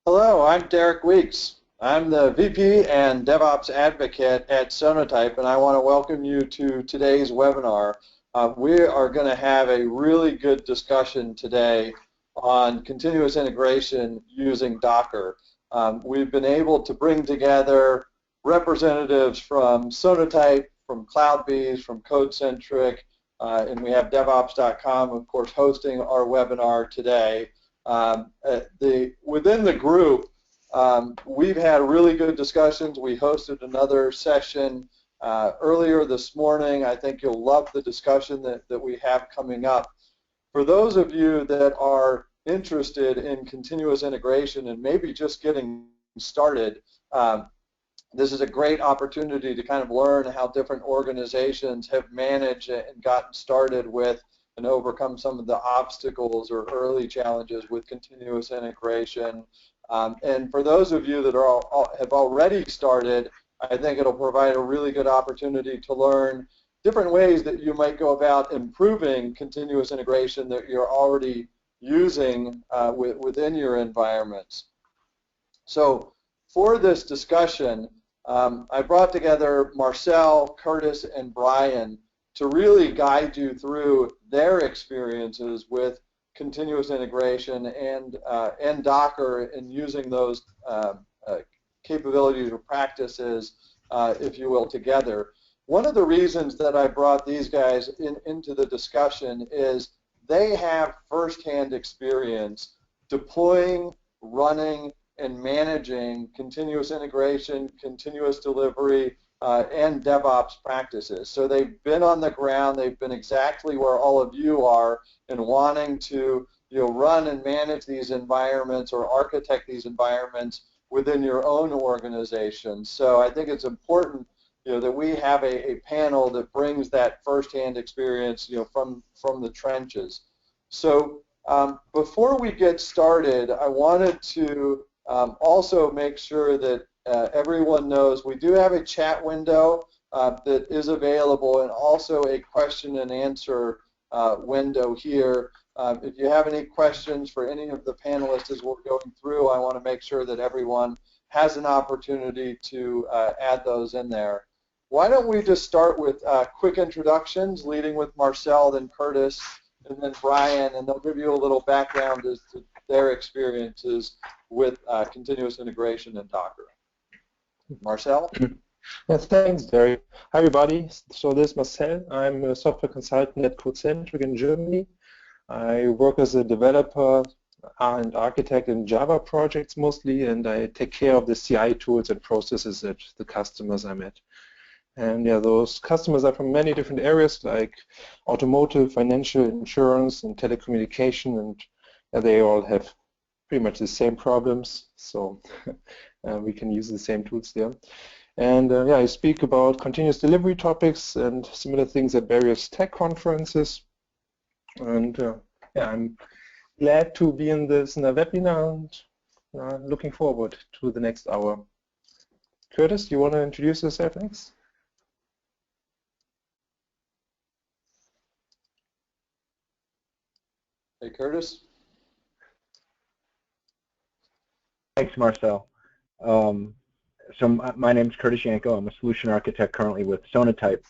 Hello, I'm Derek Weeks. I'm the VP and DevOps Advocate at Sonatype, and I want to welcome you to today's webinar. We are going to have a really good discussion today on continuous integration using Docker. We've been able to bring together representatives from Sonatype, from CloudBees, from CodeCentric, and we have DevOps.com, of course, hosting our webinar today. Within the group, we've had really good discussions. We hosted another session earlier this morning. I think you'll love the discussion that we have coming up. For those of you that are interested in continuous integration and maybe just getting started, this is a great opportunity to kind of learn how different organizations have managed and gotten started with and overcome some of the obstacles or early challenges with continuous integration. And for those of you that have already started, I think it'll provide a really good opportunity to learn different ways that you might go about improving continuous integration that you're already using within your environments. So for this discussion, I brought together Marcel, Curtis, and Brian to really guide you through their experiences with continuous integration and Docker and using those capabilities or practices, if you will, together. One of the reasons that I brought these guys into the discussion is they have firsthand experience deploying, running, and managing continuous integration, continuous delivery, and DevOps practices. So they've been on the ground, they've been exactly where all of you are in wanting to run and manage these environments or architect these environments within your own organization. So I think it's important that we have a panel that brings that firsthand experience from the trenches. So before we get started, I wanted to also make sure that everyone knows we do have a chat window that is available and also a question and answer window here. If you have any questions for any of the panelists as we're going through, I want to make sure that everyone has an opportunity to add those in there. Why don't we just start with quick introductions, leading with Marcel, then Curtis, and then Brian, and they'll give you a little background as to their experiences with continuous integration in Docker. Marcel? Yes, thanks, Derek. Hi, everybody. So this is Marcel. I'm a software consultant at CodeCentric in Germany. I work as a developer and architect in Java projects mostly, and I take care of the CI tools and processes at the customers I'm at. And yeah, those customers are from many different areas like automotive, financial, insurance, and telecommunication, and they all have pretty much the same problems, so we can use the same tools there. And yeah, I speak about continuous delivery topics and similar things at various tech conferences. And yeah, I'm glad to be in this webinar and looking forward to the next hour. Curtis, do you want to introduce yourself next? Hey, Curtis. Thanks, Marcel. So my name is Curtis Yanko. I'm a solution architect currently with Sonatype,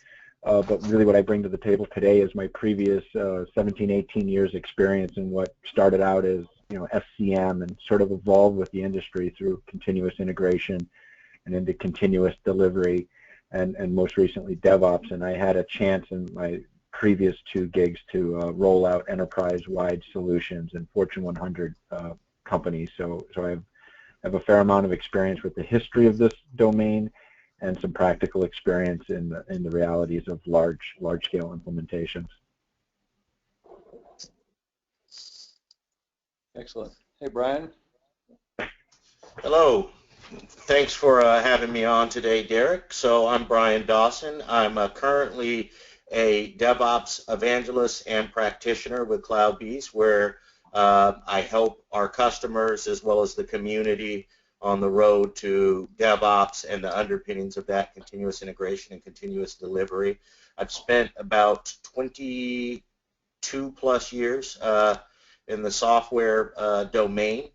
but really what I bring to the table today is my previous 17, 18 years experience in what started out as SCM and sort of evolved with the industry through continuous integration and into continuous delivery and most recently DevOps. And I had a chance in my previous 2 gigs to roll out enterprise-wide solutions in Fortune 100 companies. So I have a fair amount of experience with the history of this domain and some practical experience in the realities of large-scale implementations. Excellent. Hey, Brian. Hello. Thanks for having me on today, Derek. So I'm Brian Dawson. I'm currently a DevOps evangelist and practitioner with CloudBees, where I help our customers as well as the community on the road to DevOps and the underpinnings of that, continuous integration and continuous delivery. I've spent about 22 plus years in the software domain.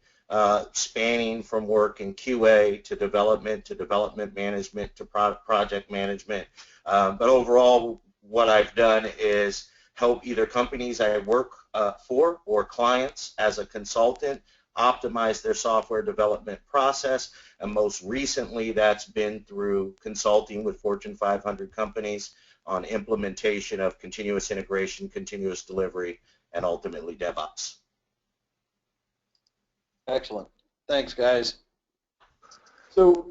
spanning from work in QA to development management to project management. But overall, what I've done is help either companies I work for or clients as a consultant optimize their software development process, and most recently that's been through consulting with Fortune 500 companies on implementation of continuous integration, continuous delivery, and ultimately DevOps. Excellent. Thanks, guys. So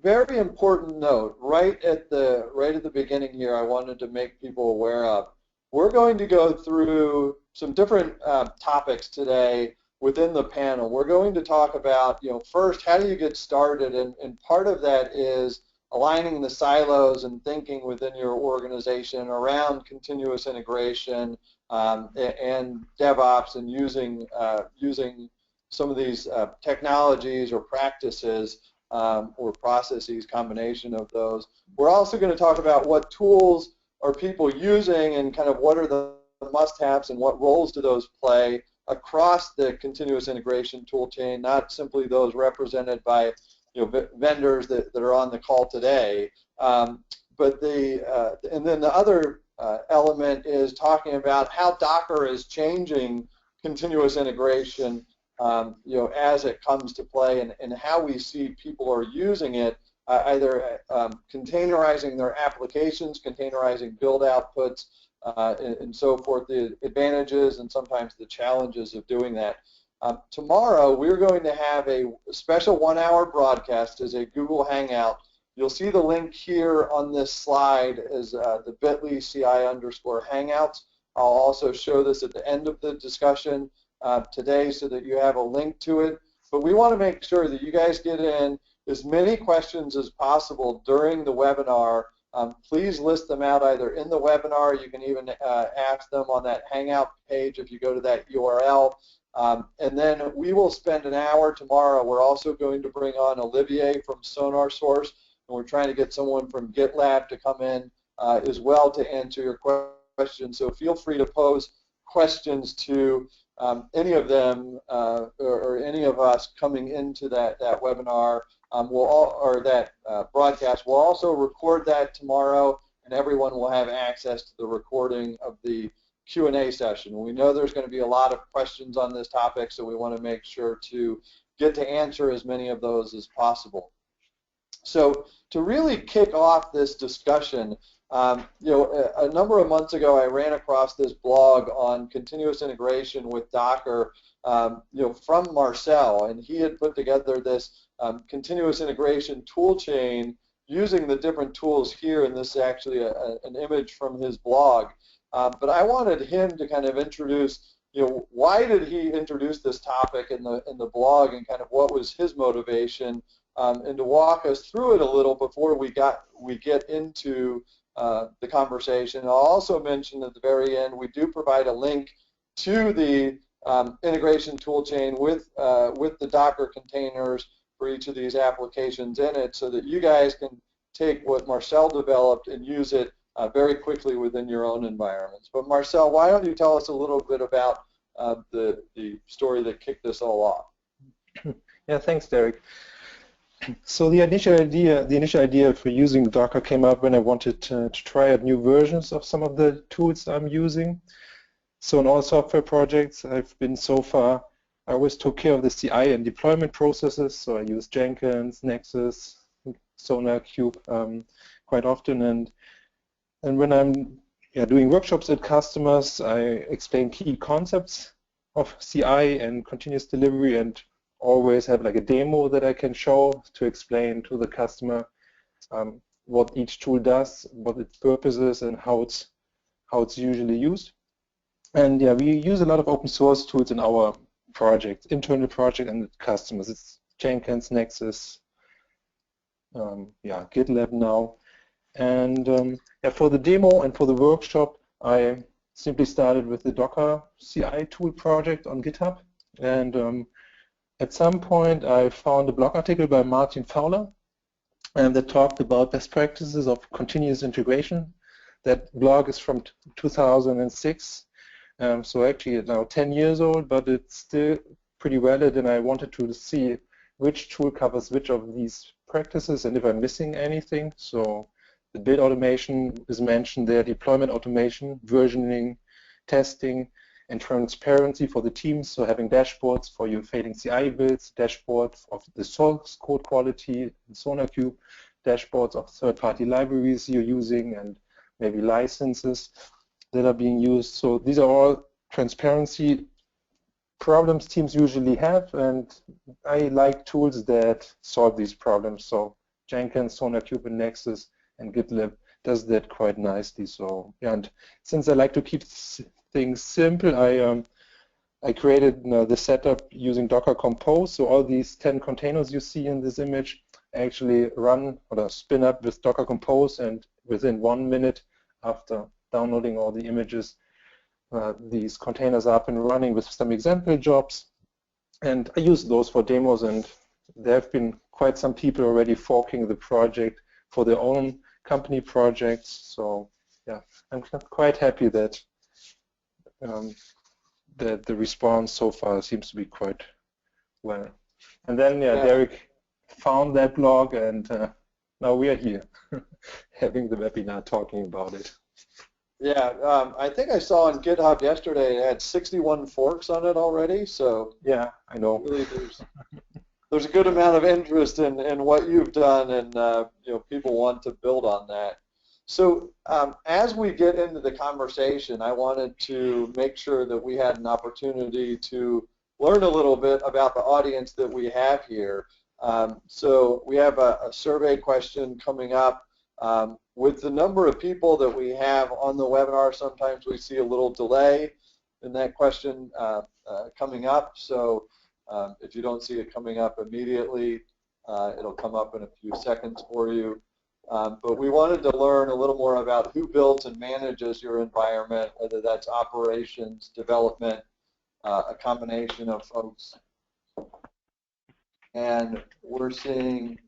very important note, right at the beginning here, I wanted to make people aware of. We're going to go through some different topics today within the panel. We're going to talk about, first, how do you get started? And part of that is aligning the silos and thinking within your organization around continuous integration and DevOps and using some of these technologies or practices or processes, combination of those. We're also going to talk about what tools are people using and kind of what are the must-haves and what roles do those play across the continuous integration tool chain, not simply those represented by vendors that are on the call today. And then the other element is talking about how Docker is changing continuous integration as it comes to play and how we see people are using it, either containerizing their applications, containerizing build outputs, and so forth, the advantages and sometimes the challenges of doing that. Tomorrow we're going to have a special 1-hour broadcast as a Google Hangout. You'll see the link here on this slide as the bit.ly CI_Hangouts. I'll also show this at the end of the discussion today so that you have a link to it. But we want to make sure that you guys get in as many questions as possible during the webinar. Please list them out either in the webinar. You can even ask them on that Hangout page if you go to that URL. And then we will spend an hour tomorrow. We're also going to bring on Olivier from SonarSource, and we're trying to get someone from GitLab to come in as well to answer your questions. So feel free to pose questions to any of them or any of us coming into that webinar or that broadcast. We'll also record that tomorrow, and everyone will have access to the recording of the Q&A session. We know there's going to be a lot of questions on this topic, so we want to make sure to get to answer as many of those as possible. So to really kick off this discussion, a number of months ago I ran across this blog on continuous integration with Docker from Marcel, and he had put together this continuous integration tool chain using the different tools here, and this is actually an image from his blog. But I wanted him to kind of introduce, why did he introduce this topic in the blog and kind of what was his motivation, and to walk us through it a little before we get into the conversation. I'll also mention at the very end we do provide a link to the integration toolchain with the Docker containers for each of these applications in it, so that you guys can take what Marcel developed and use it very quickly within your own environments. But Marcel, why don't you tell us a little bit about the story that kicked this all off? Yeah, thanks, Derek. So the initial idea for using Docker came up when I wanted to try out new versions of some of the tools I'm using. So in all software projects I've been so far, I always took care of the CI and deployment processes. So I use Jenkins, Nexus, SonarCube quite often, and when I'm doing workshops at customers, I explain key concepts of CI and continuous delivery, and always have like a demo that I can show to explain to the customer what each tool does, what its purpose is, and how it's usually used. And yeah, we use a lot of open source tools in our project, internal project, and customers. It's Jenkins, Nexus, GitLab now. And for the demo and for the workshop, I simply started with the Docker CI tool project on GitHub. And at some point, I found a blog article by Martin Fowler that talked about best practices of continuous integration. That blog is from 2006, so actually it's now 10 years old, but it still pretty valid, and I wanted to see which tool covers which of these practices and if I'm missing anything. So the build automation is mentioned there, deployment automation, versioning, testing, and transparency for the teams, so having dashboards for your failing CI builds, dashboards of the source code quality in SonarQube, dashboards of third-party libraries you're using, and maybe licenses that are being used. So these are all transparency problems teams usually have, and I like tools that solve these problems. So Jenkins, SonarQube, and Nexus, and GitLab does that quite nicely. So yeah, and since I like to keep things simple, I created the setup using Docker Compose. So all these 10 containers you see in this image actually run or spin up with Docker Compose, and within 1 minute after downloading all the images, these containers are up and running with some example jobs. And I use those for demos, and there have been quite some people already forking the project for their own company projects. So yeah, I'm quite happy that the response so far seems to be quite well. And then Derek found that blog, and now we are here having the webinar talking about it. Yeah, I think I saw on GitHub yesterday it had 61 forks on it already. So yeah, I know. Really, there's a good amount of interest in what you've done, and people want to build on that. So as we get into the conversation, I wanted to make sure that we had an opportunity to learn a little bit about the audience that we have here. So we have a survey question coming up. With the number of people that we have on the webinar, sometimes we see a little delay in that question coming up. So if you don't see it coming up immediately, it'll come up in a few seconds for you. But we wanted to learn a little more about who builds and manages your environment, whether that's operations, development, a combination of folks. And we're seeing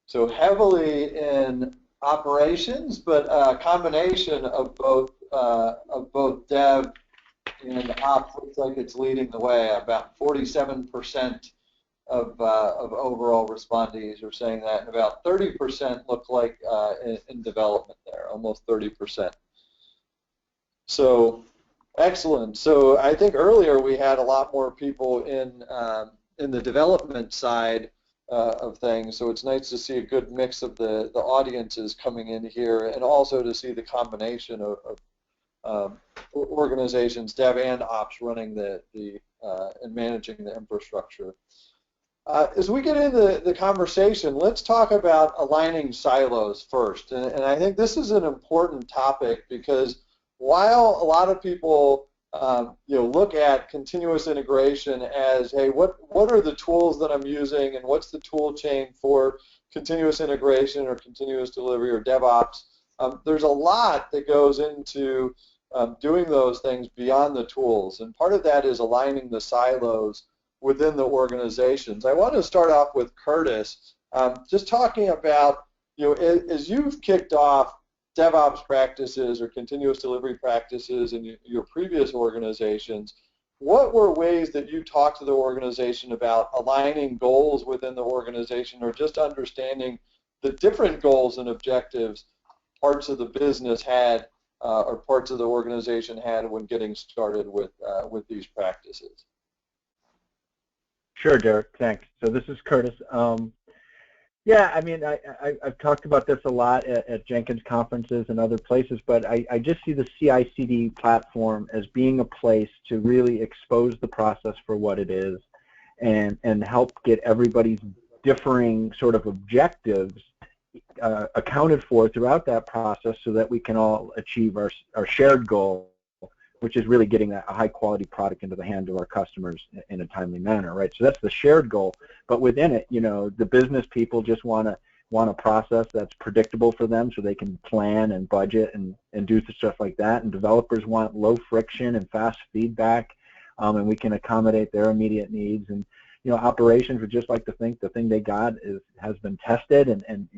so heavily in operations, but a combination of both dev and ops looks like it's leading the way. About 47% of overall respondees are saying that, and about 30% look like in development there, almost 30%. So excellent. So I think earlier we had a lot more people in the development side of things, so it's nice to see a good mix of the audiences coming in here, and also to see the combination of organizations, dev and ops, running and managing the infrastructure. As we get into the conversation, let's talk about aligning silos first, and I think this is an important topic because while a lot of people look at continuous integration as, hey, what are the tools that I'm using, and what's the tool chain for continuous integration or continuous delivery or DevOps? There's a lot that goes into doing those things beyond the tools, and part of that is aligning the silos within the organizations. I want to start off with Curtis, just talking about, as you've kicked off DevOps practices or continuous delivery practices in your previous organizations, what were ways that you talked to the organization about aligning goals within the organization, or just understanding the different goals and objectives parts of the business had or parts of the organization had when getting started with these practices? Sure, Derek, thanks. So this is Curtis. Yeah, I mean, I've talked about this a lot at Jenkins conferences and other places, but I just see the CI/CD platform as being a place to really expose the process for what it is, and help get everybody's differing sort of objectives accounted for throughout that process, so that we can all achieve our shared goal, which is really getting a high-quality product into the hand of our customers in a timely manner, right? So that's the shared goal. But within it, the business people just want a process that's predictable for them, so they can plan and budget and do stuff like that. And developers want low friction and fast feedback, and we can accommodate their immediate needs. And operations would just like to think the thing they got has been tested, and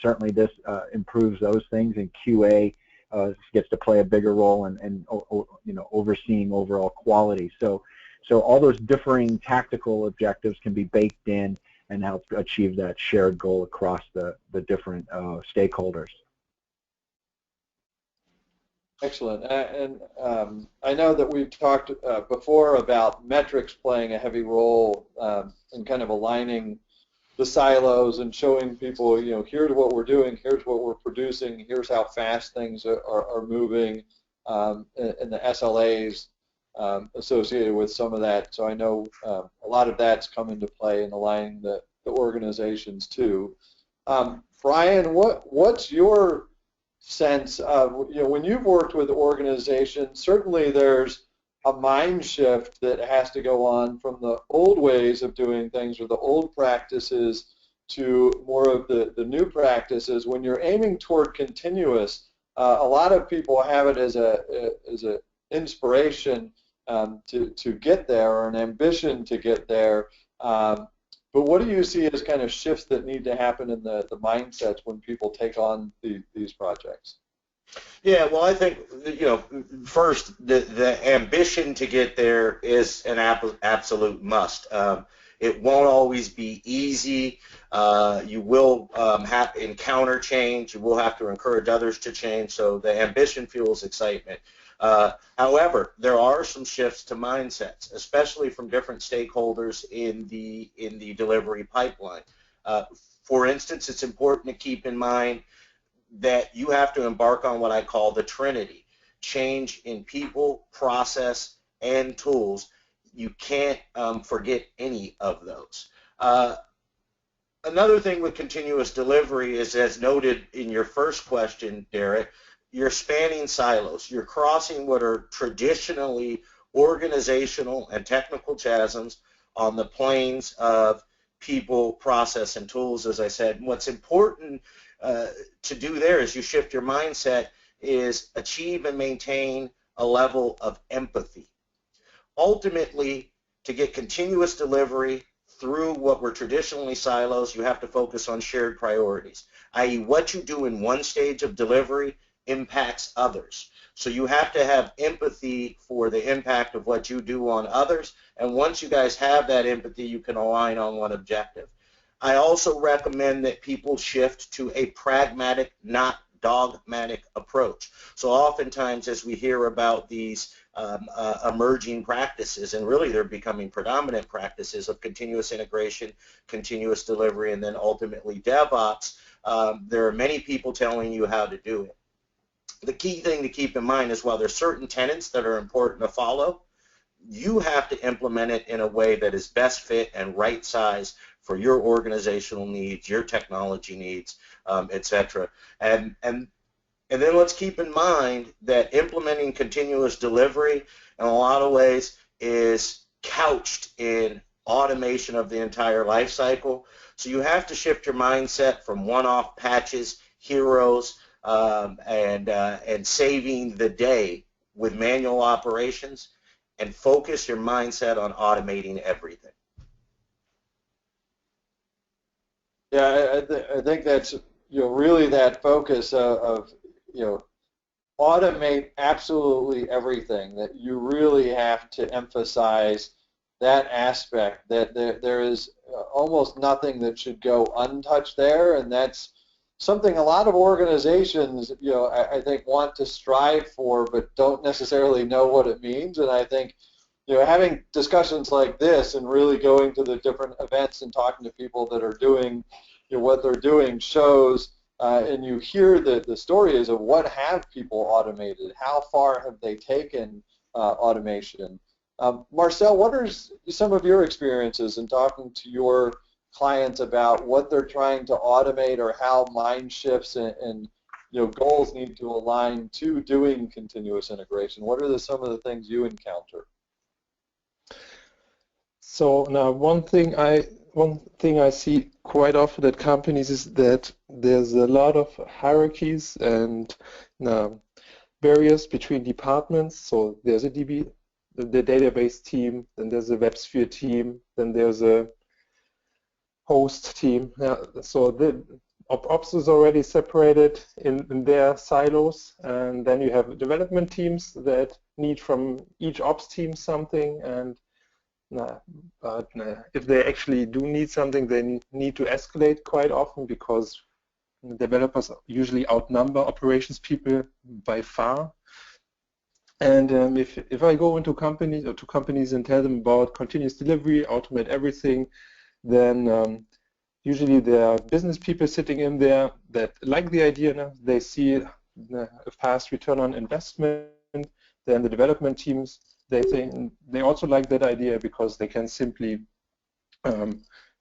certainly this improves those things. And QA gets to play a bigger role in overseeing overall quality. So So all those differing tactical objectives can be baked in and help achieve that shared goal across the different stakeholders. Excellent. And I know that we've talked before about metrics playing a heavy role in kind of aligning the silos and showing people, here's what we're doing, here's what we're producing, here's how fast things are moving, and the SLAs associated with some of that. So I know a lot of that's come into play in aligning the organizations too. Brian, what's your sense of, when you've worked with organizations, certainly there's a mind shift that has to go on from the old ways of doing things or the old practices to more of the new practices. When you're aiming toward continuous, a lot of people have it as a inspiration to get there, or an ambition to get there. But what do you see as kind of shifts that need to happen in the mindsets when people take on these projects? Yeah, well, I think, first, the ambition to get there is an absolute must. It won't always be easy. You will have to encounter change. You will have to encourage others to change. So the ambition fuels excitement. However, there are some shifts to mindsets, especially from different stakeholders in the delivery pipeline. For instance, it's important to keep in mind that you have to embark on what I call the Trinity: change in people, process, and tools. You can't forget any of those. Another thing with continuous delivery is, as noted in your first question, Derek, you're spanning silos. You're crossing what are traditionally organizational and technical chasms on the planes of people, process, and tools, as I said. And what's important to do there is you shift your mindset is achieve and maintain a level of empathy. Ultimately, to get continuous delivery through what were traditionally silos, you have to focus on shared priorities, i.e. what you do in one stage of delivery impacts others. So you have to have empathy for the impact of what you do on others, and once you guys have that empathy, you can align on one objective. I also recommend that people shift to a pragmatic, not dogmatic approach. So oftentimes, as we hear about these emerging practices, and really they're becoming predominant practices of continuous integration, continuous delivery, and then ultimately DevOps, there are many people telling you how to do it. The key thing to keep in mind is, while there's certain tenets that are important to follow, you have to implement it in a way that is best fit and right size for your organizational needs, your technology needs, etc. And then let's keep in mind that implementing continuous delivery in a lot of ways is couched in automation of the entire life cycle. So you have to shift your mindset from one-off patches, heroes, and saving the day with manual operations, and focus your mindset on automating everything. Yeah, I think that's really that focus of automate absolutely everything. That you really have to emphasize that aspect. That there is almost nothing that should go untouched there, and that's something a lot of organizations, I think want to strive for, but don't necessarily know what it means. And I think, having discussions like this and really going to the different events and talking to people that are doing, what they're doing shows, and you hear the stories of what have people automated, how far have they taken automation. Marcel, what are some of your experiences in talking to your clients about what they're trying to automate, or how mind shifts and goals need to align to doing continuous integration? What are some of the things you encounter? So now one thing I see quite often at companies is that there's a lot of hierarchies and barriers between departments. So there's the database team, then there's a WebSphere team, then there's a host team. So the ops is already separated in their silos, and then you have development teams that need from each ops team something, and but if they actually do need something, they need to escalate quite often because developers usually outnumber operations people by far. And if I go into companies or to companies and tell them about continuous delivery, automate everything, then usually there are business people sitting in there that like the idea. They see a fast return on investment. Then the development teams, they think they also like that idea because they can simply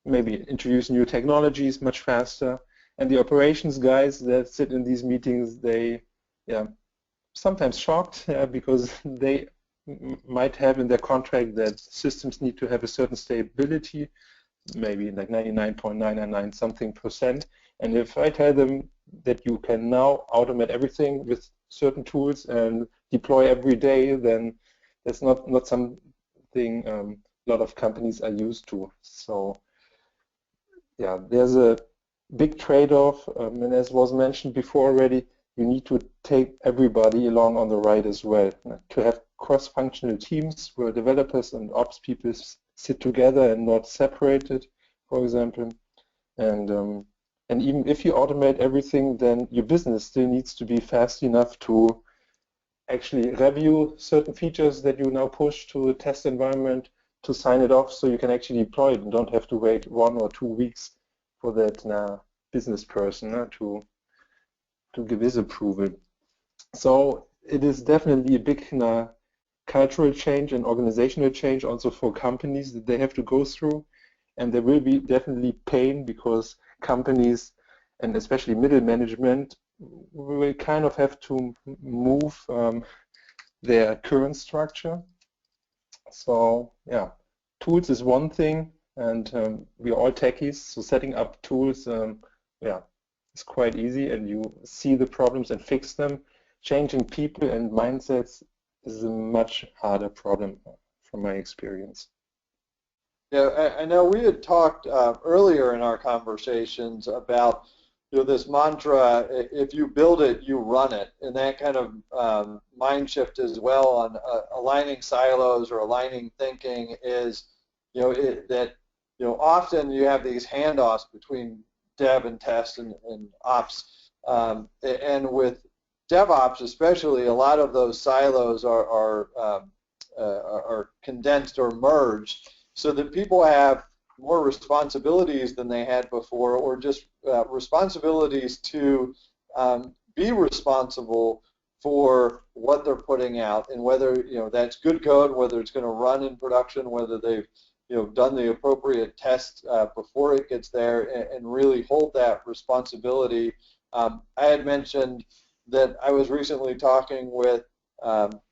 maybe introduce new technologies much faster. And the operations guys that sit in these meetings, they sometimes shocked because they might have in their contract that systems need to have a certain stability, maybe like 99.999 something percent. And if I tell them that you can now automate everything with certain tools and deploy every day, then that's not something a lot of companies are used to. So yeah, there's a big trade-off, and as was mentioned before already, you need to take everybody along on the ride as well. To have cross-functional teams where developers and ops people sit together and not separated, for example. And even if you automate everything, then your business still needs to be fast enough to actually review certain features that you now push to a test environment to sign it off so you can actually deploy it and don't have to wait 1 or 2 weeks for that business person to give his approval. So it is definitely a big cultural change and organizational change also for companies that they have to go through, and there will be definitely pain because companies and especially middle management will kind of have to move their current structure. So yeah, tools is one thing, and we're all techies, so setting up tools it's quite easy and you see the problems and fix them. Changing people and mindsets is a much harder problem from my experience. Yeah, I know we had talked earlier in our conversations about this mantra, if you build it, you run it, and that kind of mind shift as well on aligning silos or aligning thinking is, often you have these handoffs between dev and test and ops, and with DevOps especially, a lot of those silos are condensed or merged so that people have more responsibilities than they had before, or just responsibilities to be responsible for what they're putting out, and whether that's good code, whether it's going to run in production, whether they've done the appropriate tests before it gets there, and really hold that responsibility. I had mentioned that I was recently talking with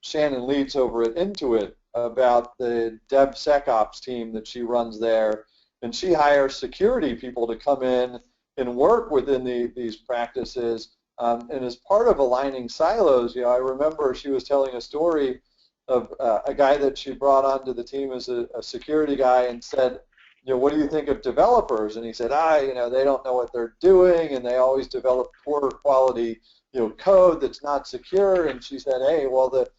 Shannon Leeds over at Intuit about the DevSecOps team that she runs there, and she hires security people to come in and work within these practices. And as part of aligning silos, I remember she was telling a story of a guy that she brought onto the team as a security guy and said, what do you think of developers? And he said, they don't know what they're doing, and they always develop poor quality code that's not secure. And she said, hey, well, the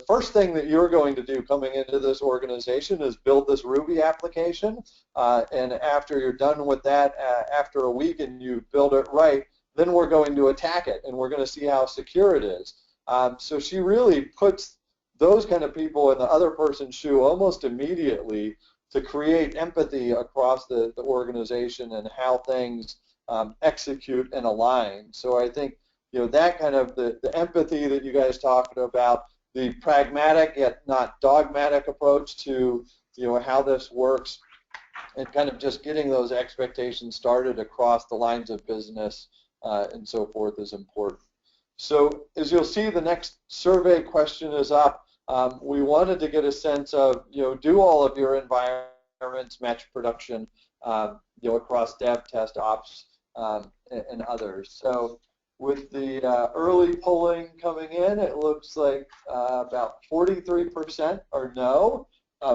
first thing that you're going to do coming into this organization is build this Ruby application, and after you're done with that, after a week and you build it right, then we're going to attack it, and we're going to see how secure it is. So she really puts those kind of people in the other person's shoe almost immediately to create empathy across the organization and how things execute and align. So I think that kind of the empathy that you guys talked about, the pragmatic yet not dogmatic approach to how this works, and kind of just getting those expectations started across the lines of business and so forth is important. So as you'll see, the next survey question is up. We wanted to get a sense of, do all of your environments match production, across dev, test, ops, and others. So with the early polling coming in, it looks like about 43% are no.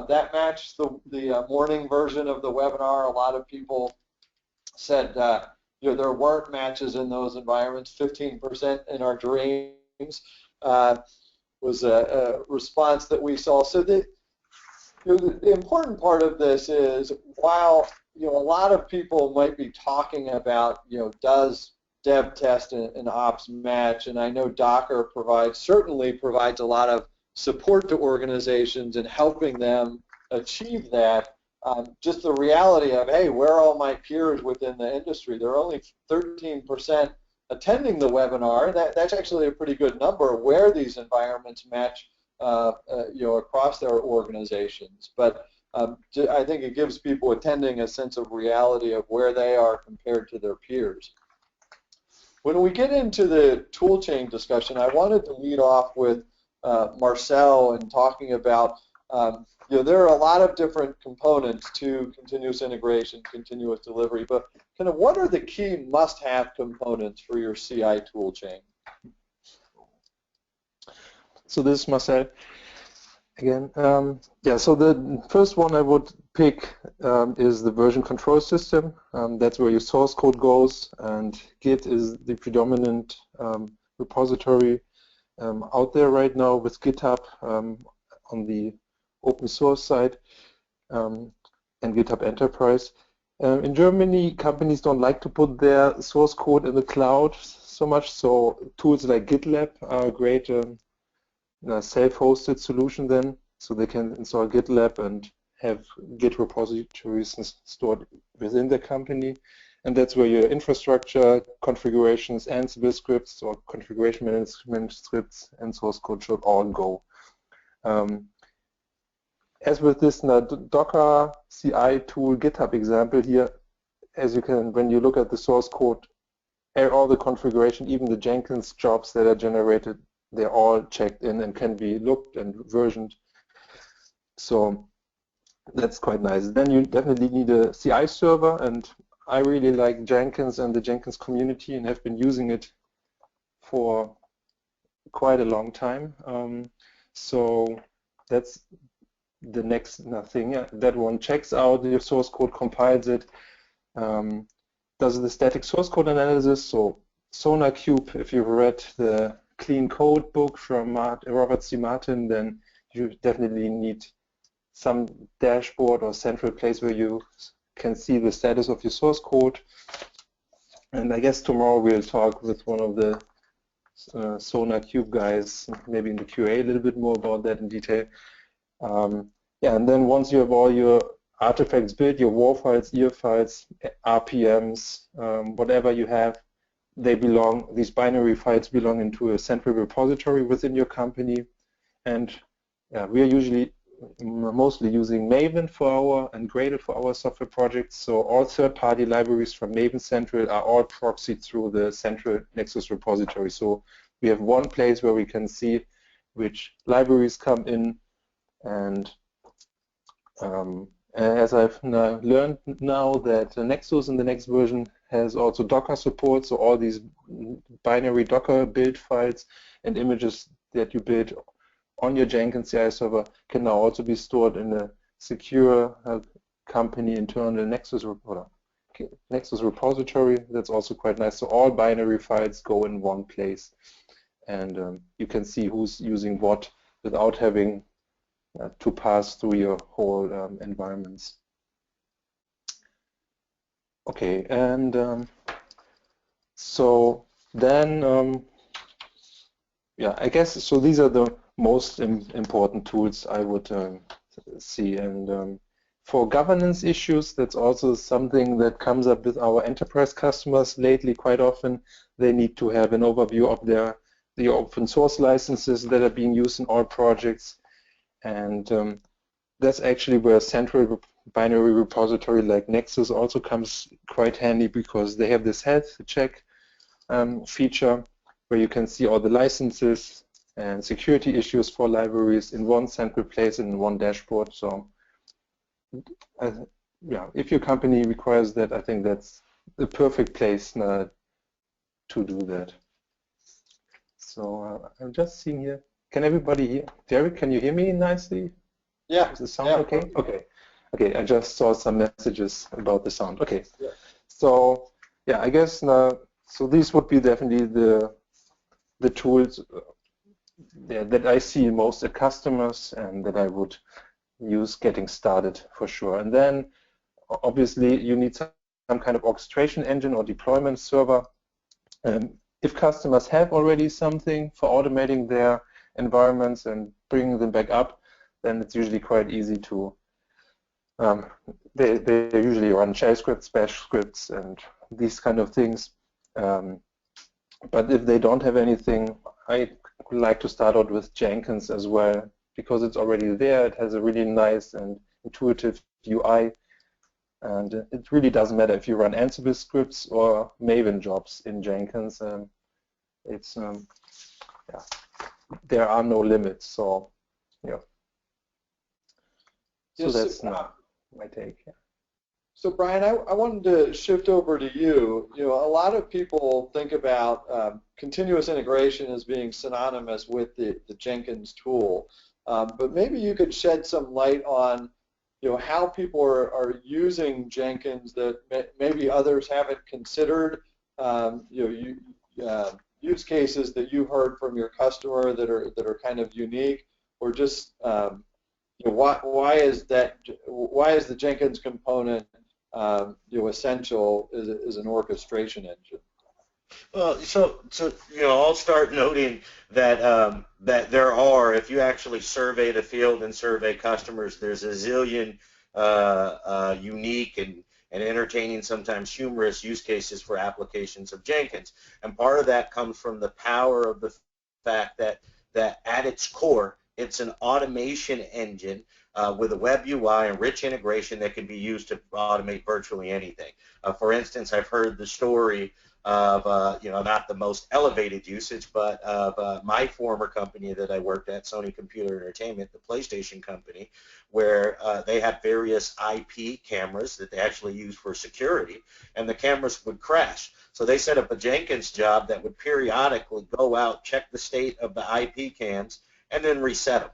That matched the morning version of the webinar. A lot of people said there weren't matches in those environments. 15% in our dreams was a response that we saw. So The important part of this is while a lot of people might be talking about does dev test and ops match, and I know Docker certainly provides a lot of support to organizations and helping them achieve that. Just the reality of, hey, where are all my peers within the industry? There are only 13% attending the webinar. That's actually a pretty good number where these environments match across their organizations. But I think it gives people attending a sense of reality of where they are compared to their peers. When we get into the toolchain discussion, I wanted to lead off with Marcel and talking about there are a lot of different components to continuous integration, continuous delivery, but kind of what are the key must-have components for your CI toolchain? So this is Marcel again. Yeah, so the first one I would pick is the version control system. That's where your source code goes, and Git is the predominant repository out there right now with GitHub on the open source side and GitHub Enterprise. In Germany, companies don't like to put their source code in the cloud so much, so tools like GitLab are a great self-hosted solution then, so they can install GitLab and have Git repositories stored within the company, and that's where your infrastructure configurations, Ansible scripts or configuration management scripts and source code should all go. As with this Docker CI tool GitHub example here, as you can, when you look at the source code, all the configuration, even the Jenkins jobs that are generated, they're all checked in and can be looked and versioned. So that's quite nice. Then you definitely need a CI server, and I really like Jenkins and the Jenkins community and have been using it for quite a long time. So that's the next thing. That one checks out your source code, compiles it, does the static source code analysis. So SonarQube, if you've read the Clean Code book from Robert C. Martin, then you definitely need some dashboard or central place where you can see the status of your source code. And I guess tomorrow we'll talk with one of the SonarQube guys, maybe in the QA, a little bit more about that in detail. Yeah, and then once you have all your artifacts built, your WAR files, EAR files, RPMs, whatever you have, they belong, these binary files belong into a central repository within your company. And we are mostly using Maven for our and Gradle for our software projects. So all third-party libraries from Maven Central are all proxied through the central Nexus repository. So we have one place where we can see which libraries come in, and as I've learned now that Nexus in the next version has also Docker support, so all these binary Docker build files and images that you build on your Jenkins CI server can now also be stored in a secure company internal Nexus repository. That's also quite nice. So all binary files go in one place, and you can see who's using what without having to pass through your whole environments. Okay, and so then, yeah, I guess so. These are the most important tools I would see, and for governance issues, that's also something that comes up with our enterprise customers lately. Quite often, they need to have an overview of the open source licenses that are being used in all projects. And that's actually where a central binary repository like Nexus also comes quite handy, because they have this health check feature where you can see all the licenses and security issues for libraries in one central place and in one dashboard. So yeah, if your company requires that, I think that's the perfect place to do that. So I'm just seeing here. Can everybody hear? Derek, can you hear me nicely? Yeah. Is the sound okay? Okay. Okay, I just saw some messages about the sound. Okay. Yeah. So yeah, I guess so these would be definitely the tools that I see most at customers and that I would use getting started for sure. And then obviously you need some kind of orchestration engine or deployment server. If customers have already something for automating their environments and bringing them back up, then it's usually quite easy to, they usually run shell scripts, bash scripts, and these kind of things. But if they don't have anything, I would like to start out with Jenkins as well, because it's already there. It has a really nice and intuitive UI. And it really doesn't matter if you run Ansible scripts or Maven jobs in Jenkins. It's yeah, there are no limits. So yeah. So that's my take. Yeah. So Brian, I wanted to shift over to you. You know, a lot of people think about continuous integration as being synonymous with the Jenkins tool, but maybe you could shed some light on, you know, how people are using Jenkins that maybe others haven't considered. You know, use cases that you heard from your customer that are kind of unique, or just you know, why is the Jenkins component you know, essential as an orchestration engine? Well, so you know, I'll start noting that that there are, if you actually survey the field and survey customers, there's a zillion unique and entertaining, sometimes humorous use cases for applications of Jenkins, and part of that comes from the power of the fact that at its core, it's an automation engine with a web UI and rich integration that can be used to automate virtually anything. For instance, I've heard the story of, you know, not the most elevated usage, but of my former company that I worked at, Sony Computer Entertainment, the PlayStation company, where they had various IP cameras that they actually used for security, and the cameras would crash. So they set up a Jenkins job that would periodically go out, check the state of the IP cams, and then reset them.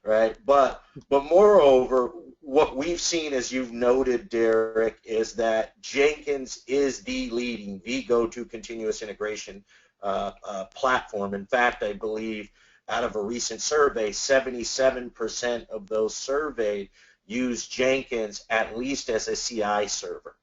Right, but moreover, what we've seen, as you've noted, Derek, is that Jenkins is the go-to continuous integration platform. In fact, I believe out of a recent survey, 77% of those surveyed use Jenkins at least as a CI server.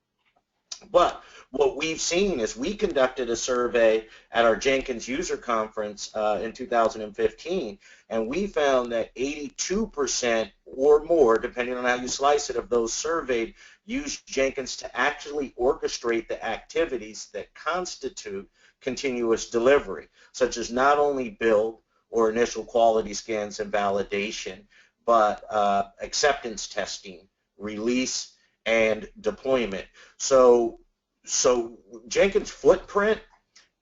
But what we've seen is we conducted a survey at our Jenkins user conference in 2015, and we found that 82% or more, depending on how you slice it, of those surveyed used Jenkins to actually orchestrate the activities that constitute continuous delivery, such as not only build or initial quality scans and validation, but acceptance testing, release, and deployment. So Jenkins' footprint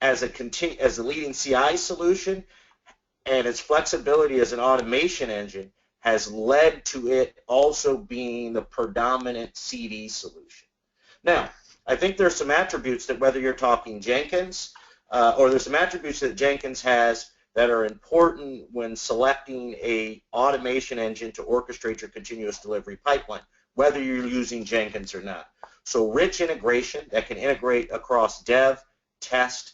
as a leading CI solution and its flexibility as an automation engine has led to it also being the predominant CD solution. Now, I think there's some attributes that, whether you're talking Jenkins or there's some attributes that Jenkins has that are important when selecting a automation engine to orchestrate your continuous delivery pipeline, whether you're using Jenkins or not. So rich integration that can integrate across dev, test,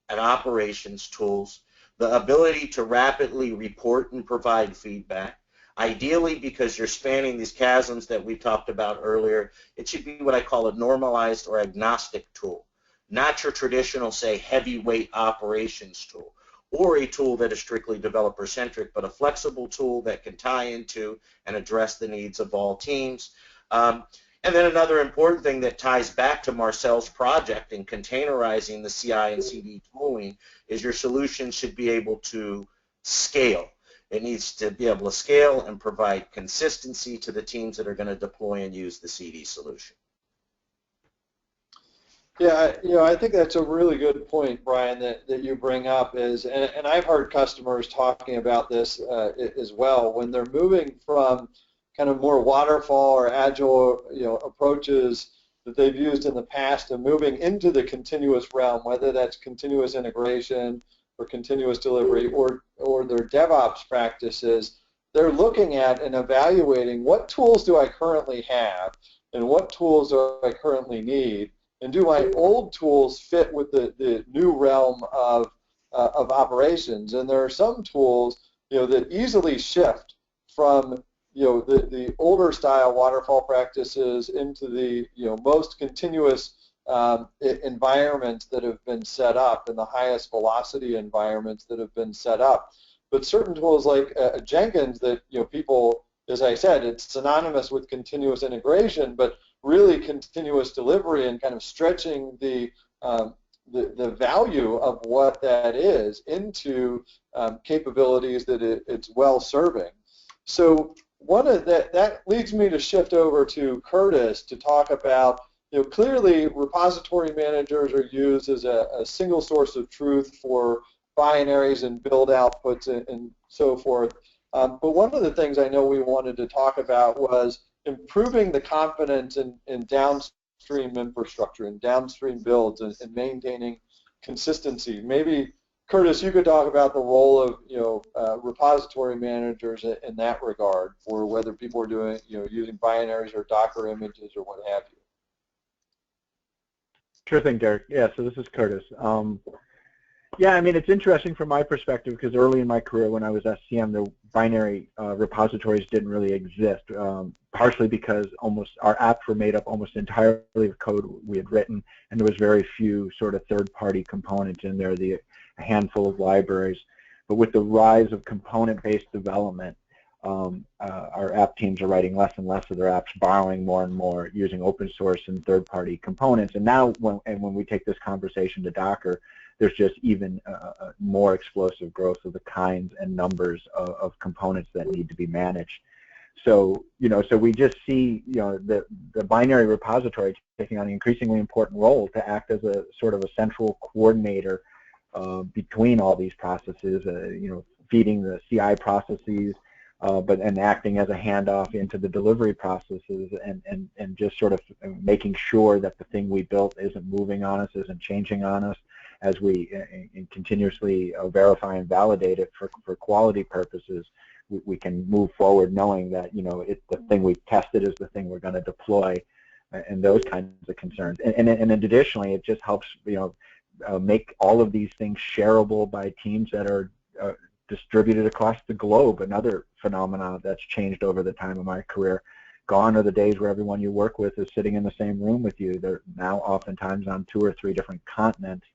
and operations tools, the ability to rapidly report and provide feedback. Ideally, because you're spanning these chasms that we talked about earlier, it should be what I call a normalized or agnostic tool, not your traditional, say, heavyweight operations tool, or a tool that is strictly developer-centric, but a flexible tool that can tie into and address the needs of all teams. And then another important thing that ties back to Marcel's project in containerizing the CI and CD tooling is your solution should be able to scale. It needs to be able to scale and provide consistency to the teams that are going to deploy and use the CD solution. Yeah, you know, I think that's a really good point, Brian, that you bring up is, and I've heard customers talking about this as well, when they're moving from kind of more waterfall or agile, you know, approaches that they've used in the past and moving into the continuous realm, whether that's continuous integration or continuous delivery or their DevOps practices, they're looking at and evaluating what tools do I currently have and what tools do I currently need, and do my old tools fit with the new realm of operations? And there are some tools, you know, that easily shift from, the older style waterfall practices into the most continuous environments that have been set up and the highest velocity environments that have been set up. But certain tools like Jenkins that people, as I said, it's synonymous with continuous integration, but really continuous delivery and kind of stretching the value of what that is into capabilities that it's well serving. So one of that leads me to shift over to Curtis to talk about, clearly repository managers are used as a single source of truth for binaries and build outputs and so forth. But one of the things I know we wanted to talk about was improving the confidence in downstream infrastructure and downstream builds and maintaining consistency. Maybe, Curtis, you could talk about the role of repository managers in that regard, for whether people are doing using binaries or Docker images or what have you. Sure thing, Derek. Yeah, so this is Curtis. Yeah, I mean, it's interesting from my perspective because early in my career when I was SCM, the binary repositories didn't really exist, partially because our apps were made up almost entirely of code we had written, and there was very few sort of third-party components in there, a handful of libraries. But with the rise of component-based development, our app teams are writing less and less of their apps, borrowing more and more, using open source and third-party components. And now, when we take this conversation to Docker, there's just even more explosive growth of the kinds and numbers of components that need to be managed. So, so we just see, the binary repository taking on an increasingly important role to act as a sort of a central coordinator between all these processes, feeding the CI processes, and acting as a handoff into the delivery processes, and just sort of making sure that the thing we built isn't moving on us, isn't changing on us, as we continuously verify and validate it for quality purposes. We can move forward knowing that the thing we've tested is the thing we're going to deploy, and those kinds of concerns. And additionally, it just helps make all of these things shareable by teams that are distributed across the globe. Another phenomenon that's changed over the time of my career. Gone are the days where everyone you work with is sitting in the same room with you. They're now oftentimes on 2 or 3 different continents,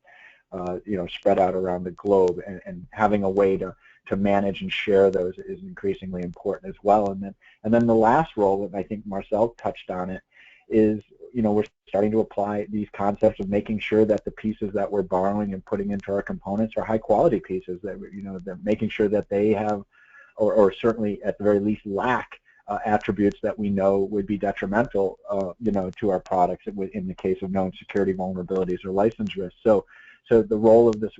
spread out around the globe, and having a way to manage and share those is increasingly important as well. And then the last role, and I think Marcel touched on it, is we're starting to apply these concepts of making sure that the pieces that we're borrowing and putting into our components are high quality pieces, that making sure that they have, or certainly at the very least lack attributes that we know would be detrimental to our products in the case of known security vulnerabilities or license risks. So the role of this,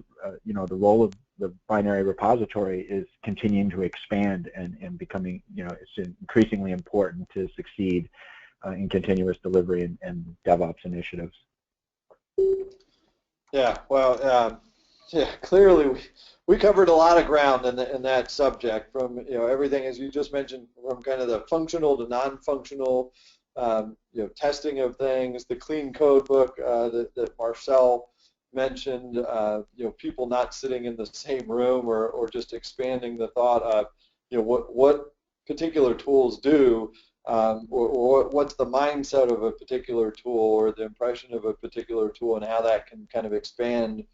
the role of the binary repository is continuing to expand and becoming, it's increasingly important to succeed in continuous delivery and DevOps initiatives. Yeah, well, clearly we covered a lot of ground in that subject, from everything, as you just mentioned, from kind of the functional to non-functional, testing of things, the clean code book that Marcel mentioned, people not sitting in the same room, or just expanding the thought of what particular tools do. Or what's the mindset of a particular tool, or the impression of a particular tool, and how that can kind of expand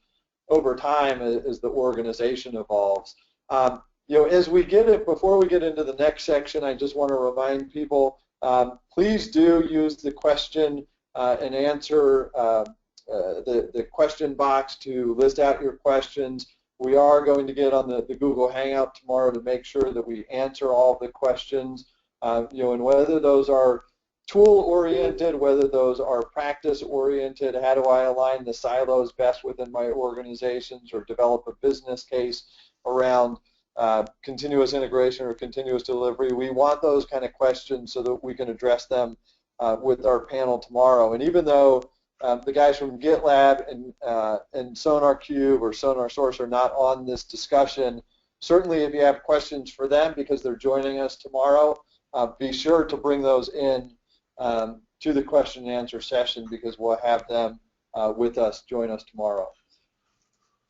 over time as the organization evolves. As we get it, before we get into the next section, I just want to remind people, please do use the question and answer, the question box to list out your questions. We are going to get on the Google Hangout tomorrow to make sure that we answer all the questions. And whether those are tool-oriented, whether those are practice-oriented, how do I align the silos best within my organizations, or develop a business case around continuous integration or continuous delivery. We want those kind of questions so that we can address them with our panel tomorrow. And even though the guys from GitLab and SonarQube or SonarSource are not on this discussion, certainly if you have questions for them because they're joining us tomorrow, be sure to bring those in to the question and answer session, because we'll have them with us, join us tomorrow.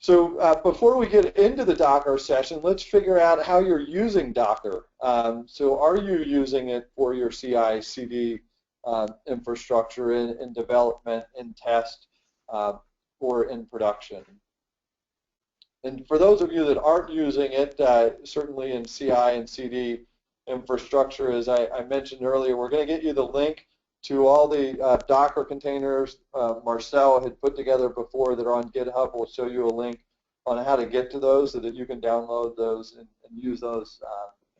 So before we get into the Docker session, let's figure out how you're using Docker. So are you using it for your CI/CD infrastructure in development, in test, or in production? And for those of you that aren't using it, certainly in CI and CD infrastructure, as I mentioned earlier, we're going to get you the link to all the Docker containers Marcel had put together before that are on GitHub. We'll show you a link on how to get to those so that you can download those and use those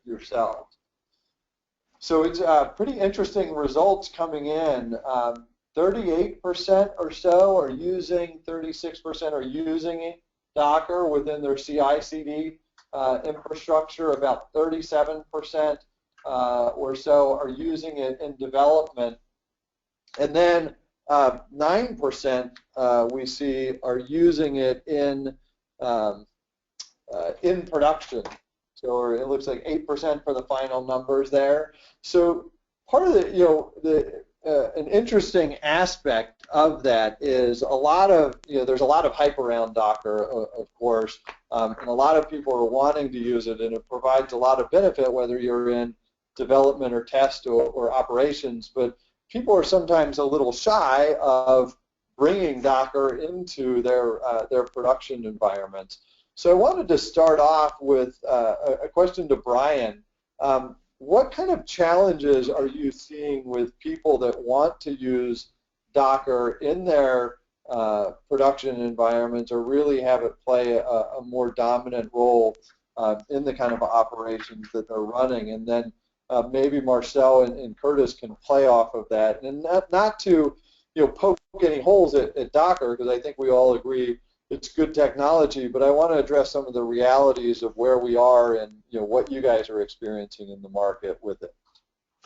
yourselves. So it's pretty interesting results coming in. 38% or so are using, 36% are using Docker within their CI/CD infrastructure. About 37% or so are using it in development. And then 9% we see are using it in production. So it looks like 8% for the final numbers there. So part of the, an interesting aspect of that is a lot of, there's a lot of hype around Docker, of course, and a lot of people are wanting to use it, and it provides a lot of benefit whether you're in development or test or operations, but people are sometimes a little shy of bringing Docker into their production environments. So I wanted to start off with a question to Brian. What kind of challenges are you seeing with people that want to use Docker in their production environments or really have it play a more dominant role in the kind of operations that they're running? And then maybe Marcel and Curtis can play off of that, and not to poke any holes at Docker, because I think we all agree it's good technology, but I want to address some of the realities of where we are and what you guys are experiencing in the market with it.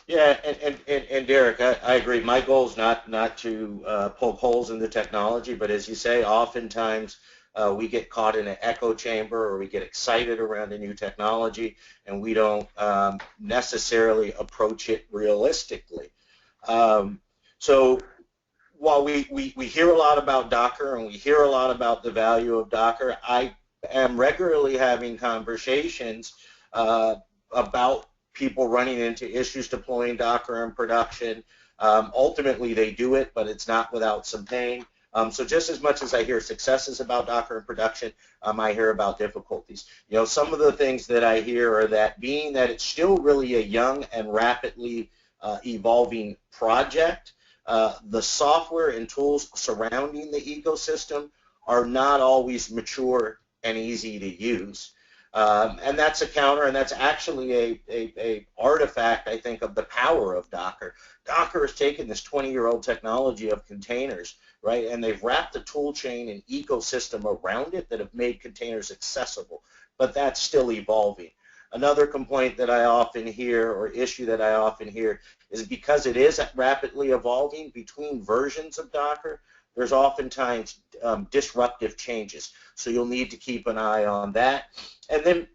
Yeah, and Derek, I agree. My goal is not to poke holes in the technology, but as you say, oftentimes we get caught in an echo chamber, or we get excited around a new technology, and we don't necessarily approach it realistically. So while we hear a lot about Docker and we hear a lot about the value of Docker, I am regularly having conversations about people running into issues deploying Docker in production. Ultimately, they do it, but it's not without some pain. So just as much as I hear successes about Docker in production, I hear about difficulties. Some of the things that I hear are that being that it's still really a young and rapidly evolving project, the software and tools surrounding the ecosystem are not always mature and easy to use. And that's a counter, and that's actually a artifact, I think, of the power of Docker. Docker has taken this 20-year-old technology of containers, right, and they've wrapped the tool chain and ecosystem around it that have made containers accessible, but that's still evolving. Another complaint that I often hear, or issue that I often hear, is because it is rapidly evolving between versions of Docker, there's oftentimes disruptive changes. So you'll need to keep an eye on that. And then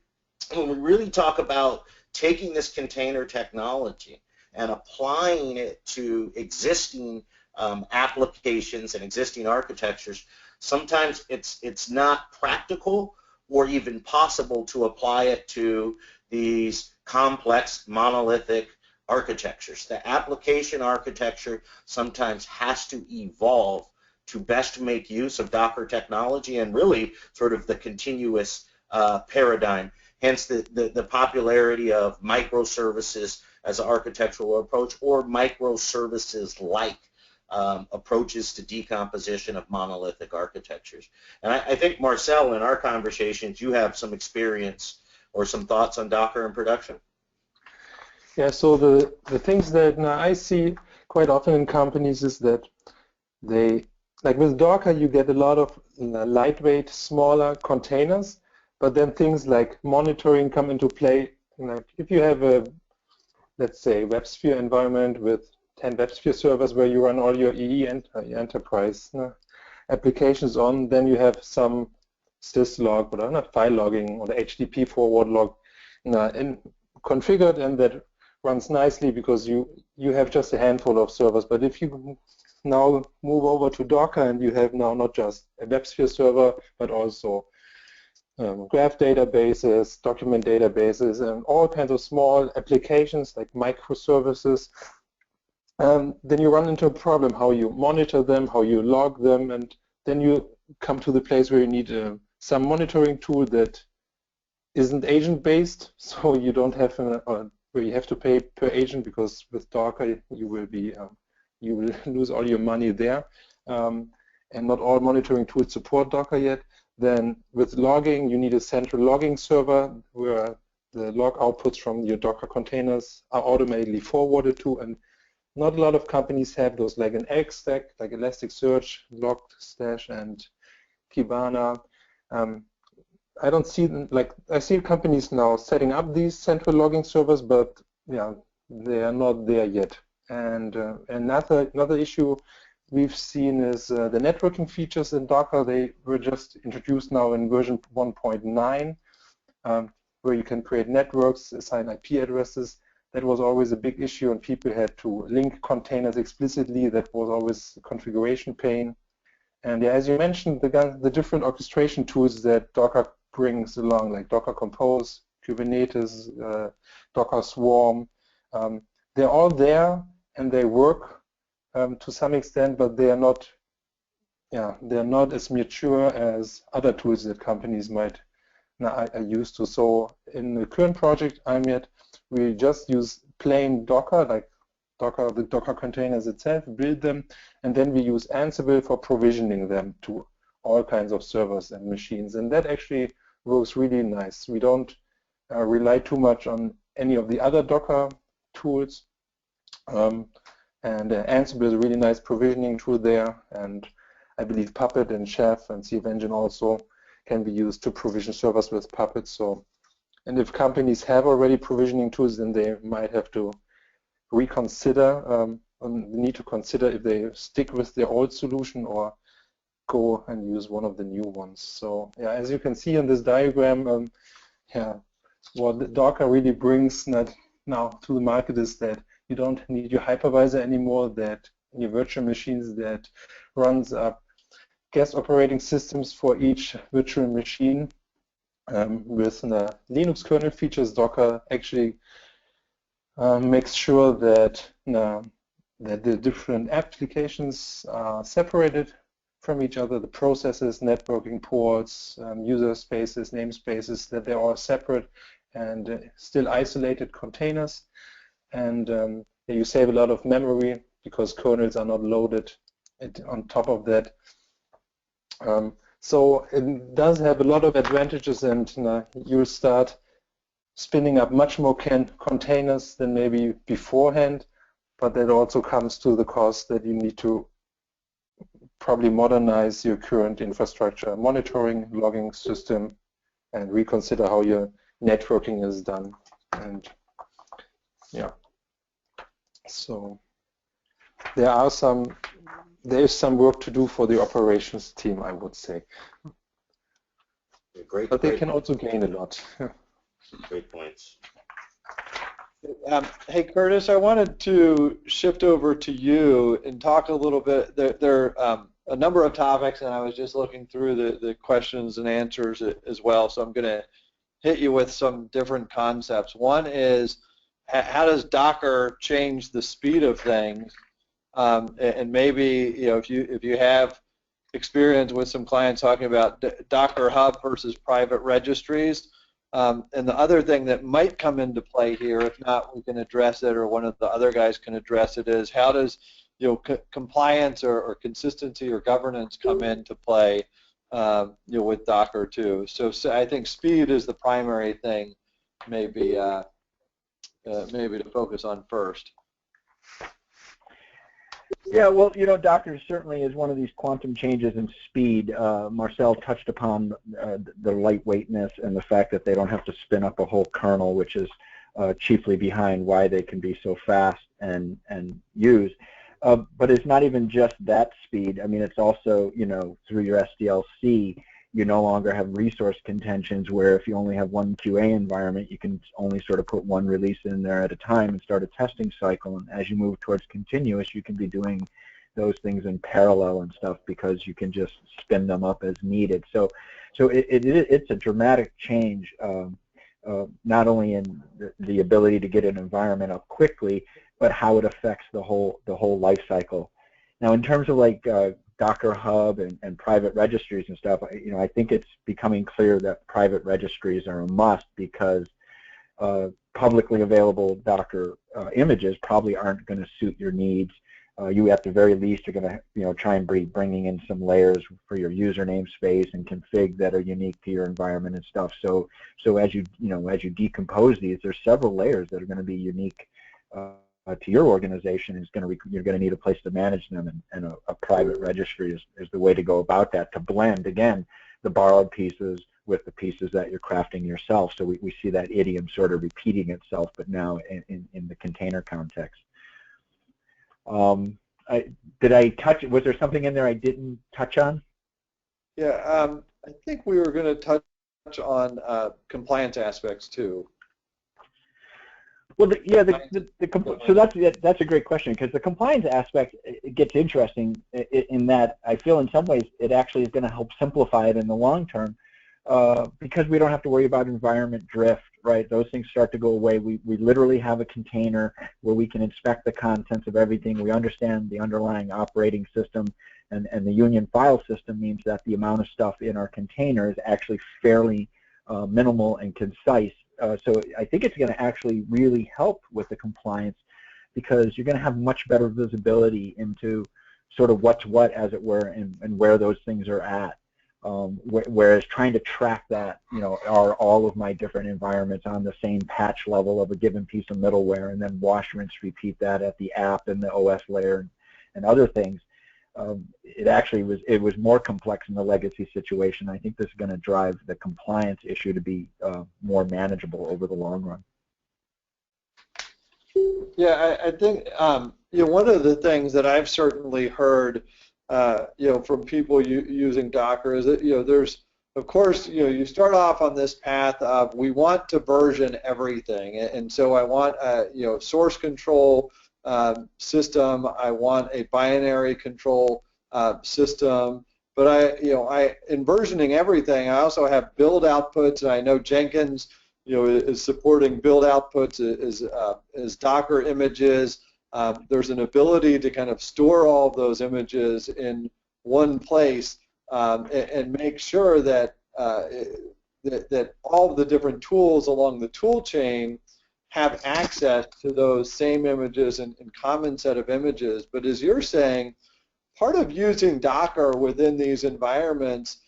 when we really talk about taking this container technology and applying it to existing applications and existing architectures, sometimes it's not practical or even possible to apply it to these complex monolithic architectures. The application architecture sometimes has to evolve to best make use of Docker technology and really sort of the continuous paradigm. Hence the popularity of microservices as an architectural approach, or microservices-like approaches to decomposition of monolithic architectures. And I think, Marcel, in our conversations, you have some experience or some thoughts on Docker in production. Yeah, so the things that I see quite often in companies is that they, like with Docker, you get a lot of lightweight, smaller containers, but then things like monitoring come into play. Like if you have a, let's say, WebSphere environment with 10 WebSphere servers where you run all your EE enterprise applications on, then you have some syslog, or not file logging, or the HTTP forward log configured, and that runs nicely because you have just a handful of servers. But if you now move over to Docker, and you have now not just a WebSphere server, but also graph databases, document databases, and all kinds of small applications like microservices. Then you run into a problem, how you monitor them, how you log them, and then you come to the place where you need some monitoring tool that isn't agent-based, so you don't have where you have to pay per agent, because with Docker you will lose all your money there, and not all monitoring tools support Docker yet. Then with logging, you need a central logging server where the log outputs from your Docker containers are automatically forwarded to, and not a lot of companies have those, like an Elk stack, like Elasticsearch, Logstash, and Kibana. I don't see I see companies now setting up these central logging servers, but yeah, they are not there yet. And another issue we've seen is the networking features in Docker. They were just introduced now in version 1.9, where you can create networks, assign IP addresses. That was always a big issue, and people had to link containers explicitly. That was always a configuration pain. And yeah, as you mentioned, the different orchestration tools that Docker brings along, like Docker Compose, Kubernetes, Docker Swarm, they're all there and they work to some extent, but they are not, they're not as mature as other tools that companies might are used to. So in the current project I'm at, we just use plain Docker, like the Docker containers itself, build them, and then we use Ansible for provisioning them to all kinds of servers and machines. And that actually works really nice. We don't rely too much on any of the other Docker tools. And Ansible is a really nice provisioning tool there. And I believe Puppet and Chef and CF Engine also can be used to provision servers with Puppet. So, and if companies have already provisioning tools, then they might have to reconsider, need to consider if they stick with their old solution or go and use one of the new ones. So yeah, as you can see in this diagram, what Docker really brings now to the market is that you don't need your hypervisor anymore, that your virtual machines that runs up guest operating systems for each virtual machine. With the Linux kernel features, Docker actually makes sure that that the different applications are separated from each other, the processes, networking ports, user spaces, namespaces, that they're all separate and still isolated containers. And you save a lot of memory because kernels are not loaded on top of that. So it does have a lot of advantages, and you'll start spinning up much more containers than maybe beforehand, but that also comes to the cost that you need to probably modernize your current infrastructure, monitoring, logging system, and reconsider how your networking is done. And yeah, so there is some work to do for the operations team, I would say. Great, but they can also gain a lot. Great points. Hey, Curtis, I wanted to shift over to you and talk a little bit. There are a number of topics, and I was just looking through the questions and answers as well, so I'm going to hit you with some different concepts. One is, how does Docker change the speed of things? And maybe, if you have experience with some clients talking about Docker Hub versus private registries. And the other thing that might come into play here, if not we can address it or one of the other guys can address it, is how does compliance or consistency or governance come into play with Docker too. So I think speed is the primary thing maybe to focus on first. Yeah, well, Docker certainly is one of these quantum changes in speed. Marcel touched upon the lightweightness and the fact that they don't have to spin up a whole kernel, which is chiefly behind why they can be so fast and used. But it's not even just that speed. I mean, it's also, through your SDLC, you no longer have resource contentions where if you only have one QA environment, you can only sort of put one release in there at a time and start a testing cycle. And as you move towards continuous, you can be doing those things in parallel and stuff because you can just spin them up as needed. So it's a dramatic change, not only in the ability to get an environment up quickly, but how it affects the whole life cycle. Now, in terms of like Docker Hub and private registries and stuff, I think it's becoming clear that private registries are a must because publicly available Docker images probably aren't going to suit your needs. You at the very least are going to try and be bringing in some layers for your username space and config that are unique to your environment and stuff. So as you decompose these, there's several layers that are going to be unique to your organization. You're going to need a place to manage them, and a private registry is the way to go about that, to blend again the borrowed pieces with the pieces that you're crafting yourself. So we see that idiom sort of repeating itself, but now in the container context. Was there something in there I didn't touch on? Yeah, I think we were going to touch on compliance aspects too. Well, so that's a great question, because the compliance aspect, it gets interesting in that I feel in some ways it actually is going to help simplify it in the long term, because we don't have to worry about environment drift, right? Those things start to go away. We literally have a container where we can inspect the contents of everything. We understand the underlying operating system, and the union file system means that the amount of stuff in our container is actually fairly minimal and concise. So I think it's going to actually really help with the compliance, because you're going to have much better visibility into sort of what's what, as it were, and where those things are at. Whereas trying to track that, are all of my different environments on the same patch level of a given piece of middleware, and then wash, rinse, repeat that at the app and the OS layer and other things. It was more complex in the legacy situation. I think this is going to drive the compliance issue to be more manageable over the long run. Yeah, I think one of the things that I've certainly heard from people using Docker is that there's, of course, you start off on this path of we want to version everything, and so I want source control system. I want a binary control system. But in versioning everything, I also have build outputs, and I know Jenkins, is supporting build outputs as Docker images. There's an ability to kind of store all of those images in one place and make sure that that all of the different tools along the tool chain have access to those same images and common set of images. But as you're saying, part of using Docker within these environments,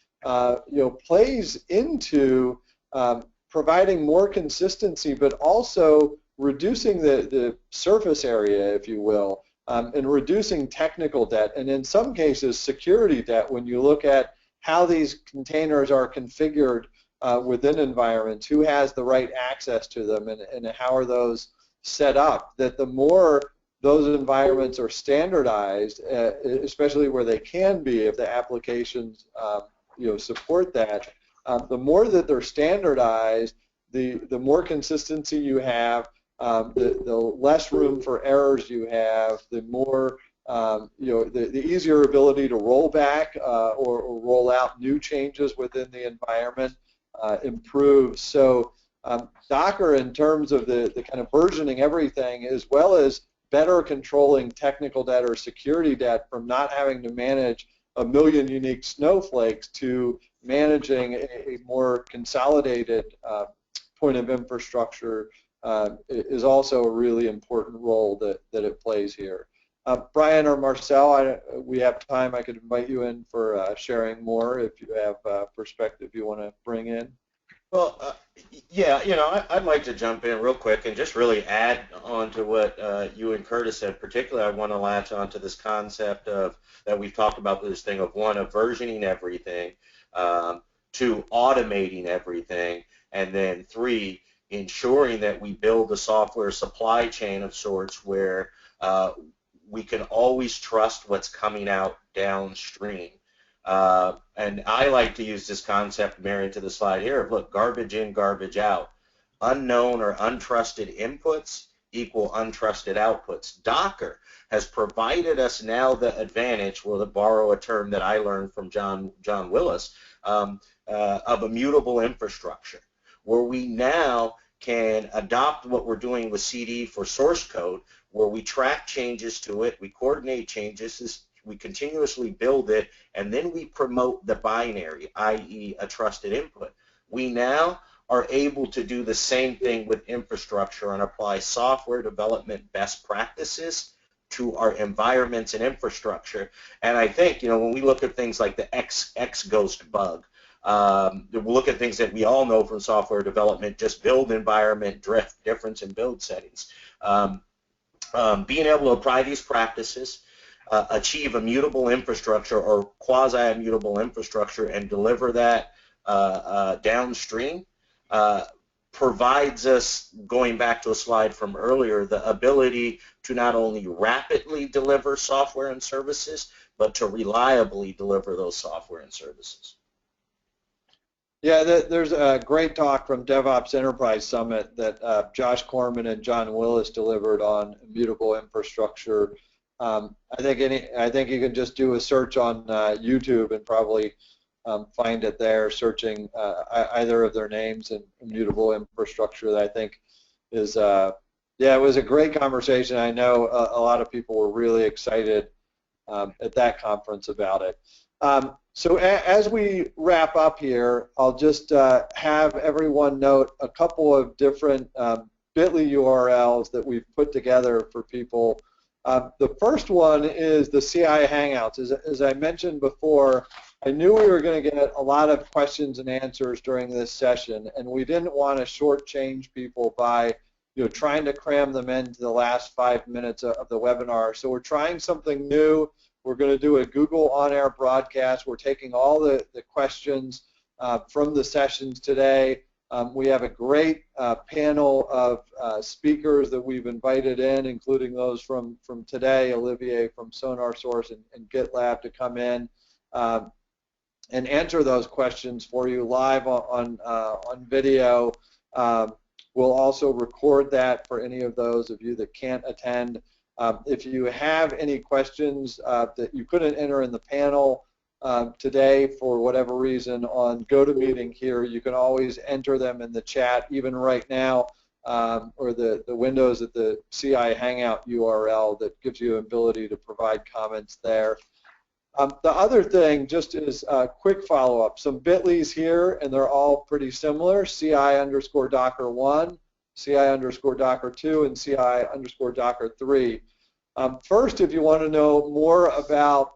plays into providing more consistency, but also reducing the surface area, if you will, and reducing technical debt, and in some cases security debt when you look at how these containers are configured within environments, who has the right access to them, and how are those set up, that the more those environments are standardized, especially where they can be if the applications support that, the more that they're standardized, the more consistency you have, the less room for errors you have, the more the easier ability to roll back or roll out new changes within the environment improves. So Docker, in terms of the kind of versioning everything, as well as better controlling technical debt or security debt from not having to manage a million unique snowflakes to managing a more consolidated point of infrastructure, is also a really important role that it plays here. Brian or Marcel, we have time. I could invite you in for sharing more if you have perspective you want to bring in. Well, yeah, I'd like to jump in real quick and just really add on to what you and Curtis said. Particularly, I want to latch on to this concept of that we've talked about, this thing of one, of versioning everything, two, automating everything, and then three, ensuring that we build a software supply chain of sorts where we can always trust what's coming out downstream. And I like to use this concept married to the slide here of, look, garbage in, garbage out. Unknown or untrusted inputs equal untrusted outputs. Docker has provided us now the advantage, well, to borrow a term that I learned from John Willis, of immutable infrastructure, where we now can adopt what we're doing with CD for source code, where we track changes to it, we coordinate changes, we continuously build it, and then we promote the binary, i.e. a trusted input. We now are able to do the same thing with infrastructure and apply software development best practices to our environments and infrastructure. And I think, when we look at things like the Xghost bug, we'll look at things that we all know from software development, just build environment drift, difference in build settings. Being able to apply these practices, achieve immutable infrastructure or quasi-immutable infrastructure and deliver that downstream provides us, going back to a slide from earlier, the ability to not only rapidly deliver software and services, but to reliably deliver those software and services. Yeah, there's a great talk from DevOps Enterprise Summit that Josh Corman and John Willis delivered on immutable infrastructure. I think you can just do a search on YouTube and probably find it there, searching either of their names and immutable infrastructure. That I think is, yeah, it was a great conversation. I know a lot of people were really excited at that conference about it. So as we wrap up here, I'll just have everyone note a couple of different bit.ly URLs that we've put together for people. The first one is the CI Hangouts. As I mentioned before, I knew we were going to get a lot of questions and answers during this session, and we didn't want to shortchange people by trying to cram them into the last 5 minutes of the webinar. So we're trying something new. We're going to do a Google on-air broadcast. We're taking all the questions from the sessions today. We have a great panel of speakers that we've invited in, including those from today, Olivier from SonarSource and GitLab, to come in and answer those questions for you live on video. We'll also record that for any of those of you that can't attend. If you have any questions that you couldn't enter in the panel today for whatever reason on GoToMeeting here, you can always enter them in the chat, even right now, or the windows at the CI Hangout URL that gives you ability to provide comments there. The other thing, just as a quick follow-up, some bit.lys here, and they're all pretty similar: CI_Docker1, CI_Docker2, and CI_Docker3. First, if you want to know more about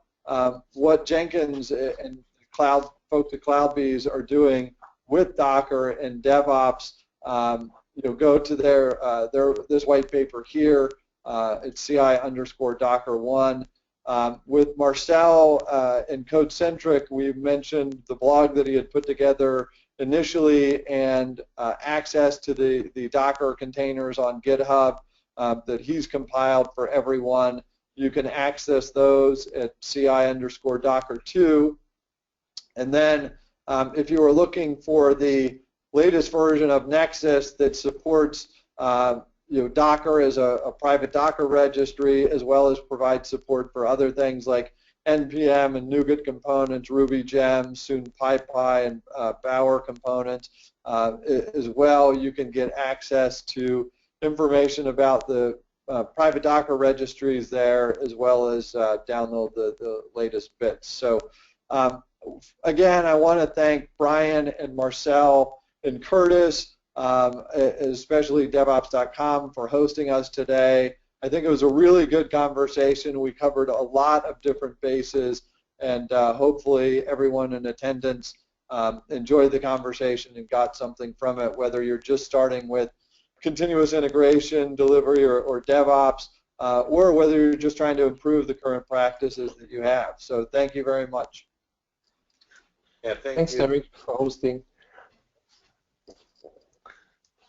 what Jenkins and folks at CloudBees are doing with Docker and DevOps, go to this white paper here. It's CI_Docker1. With Marcel and CodeCentric, we mentioned the blog that he had put together initially and access to the Docker containers on GitHub that he's compiled for everyone. You can access those at CI_Docker2. And then if you are looking for the latest version of Nexus that supports Docker as a private Docker registry, as well as provide support for other things like NPM and NuGet components, Ruby gems, soon PyPy and Bower components. As well, you can get access to information about the private Docker registries there, as well as download the latest bits. So again, I want to thank Brian and Marcel and Curtis, especially DevOps.com, for hosting us today. I think it was a really good conversation. We covered a lot of different bases, and hopefully everyone in attendance enjoyed the conversation and got something from it, whether you're just starting with continuous integration, delivery, or DevOps, or whether you're just trying to improve the current practices that you have. So thank you very much. Yeah, Thanks, Derek, for hosting.